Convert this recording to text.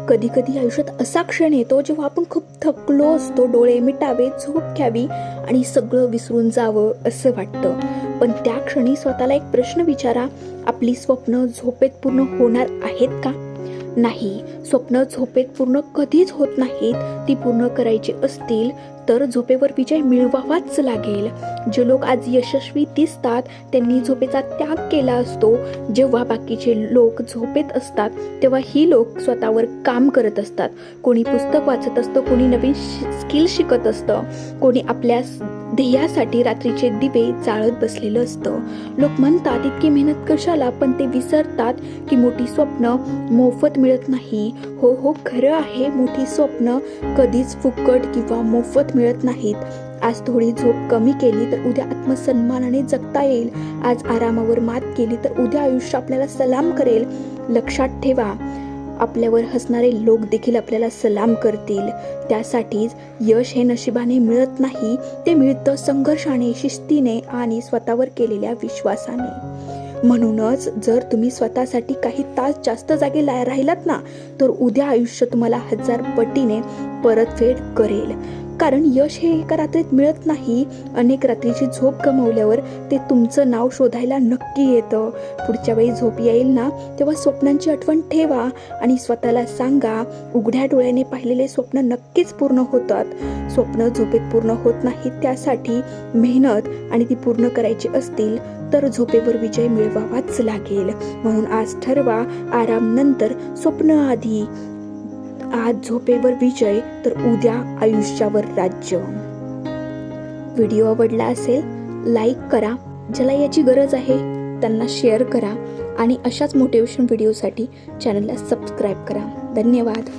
कधी कधी आयुष्यात असा क्षण येतो जेव्हा आपण खूप थकलो असतो, डोळे मिटावे, झोप घ्यावी आणि सगळं विसरून जावं असं वाटतं. पण त्या क्षणी स्वतःला एक प्रश्न विचारा, आपली स्वप्न झोपेत पूर्ण होणार आहेत का? नाही, स्वप्न झोपेत पूर्ण कधीच होत नाहीत. ती पूर्ण करायची असतील तर झोपेवर विजय मिळवावाच लागेल. जे लोक आज यशस्वी दिसतात त्यांनी झोपेचा त्याग केला असतो. जेव्हा बाकीचे लोक झोपेत असतात तेव्हा ही लोक स्वतःवर काम करत असतात. कोणी पुस्तक वाचत असतं, कोणी नवीन स्किल शिकत असतं, कोणी आपल्या ध्येयासाठी रात्रीचे दिवे जाळत बसलेलं असतं. लोक म्हणतात इतकी मेहनत कशाला, पण ते विसरतात की मोठी स्वप्न मोफत मिळत नाही. हो खरं आहे, मोठी स्वप्न कधीच फुकट किंवा मोफत मिळत नाहीत. आज थोडी झोप कमी केली तर उद्या आत्मसन्मानाने जगता येईल. आज आरामावर मात केली तर उद्या आयुष्य आपल्याला सलाम करेल. लक्षात ठेवा, आपल्यावर हसणारे लोक देखील आपल्याला सलाम करतील. त्यासाठीच यश हे नशिबाने मिळत नाही, ते मिळतं संघर्षाने, शिस्तीने आणि स्वतःवर केलेल्या विश्वासाने. म्हणूनच जर तुम्ही स्वतःसाठी काही तास जास्त जागे राहिलात ना, तर उद्या आयुष्य तुम्हाला 1000 पटीने परतफेड करेल. कारण यश हे एका रात्रीत मिळत नाही. अनेक रात्रीची झोप गमावल्यावर ते तुमचं नाव शोधायला नक्की येतं. पुढच्या वेळी झोप येईल ना, तेव्हा स्वप्नांची आठवण ठेवा आणि स्वतःला सांगा, उघड्या डोळ्याने पाहिलेले स्वप्न नक्कीच पूर्ण होतात. स्वप्न झोपेत पूर्ण होत नाहीत, त्यासाठी मेहनत आणि ती पूर्ण करायची असतील तर झोपेवर विजय मिळवावाच लागेल. म्हणून आज ठरवा, आराम नंतर, स्वप्न आधी. आज झोपेवर विजय तर उद्या आयुष्यावर राज्य. व्हिडिओ आवडला असेल लाईक करा, ज्याला याची गरज आहे त्यांना शेअर करा आणि अशाच मोटिवेशन व्हिडिओसाठी चॅनलला सबस्क्राईब करा. धन्यवाद.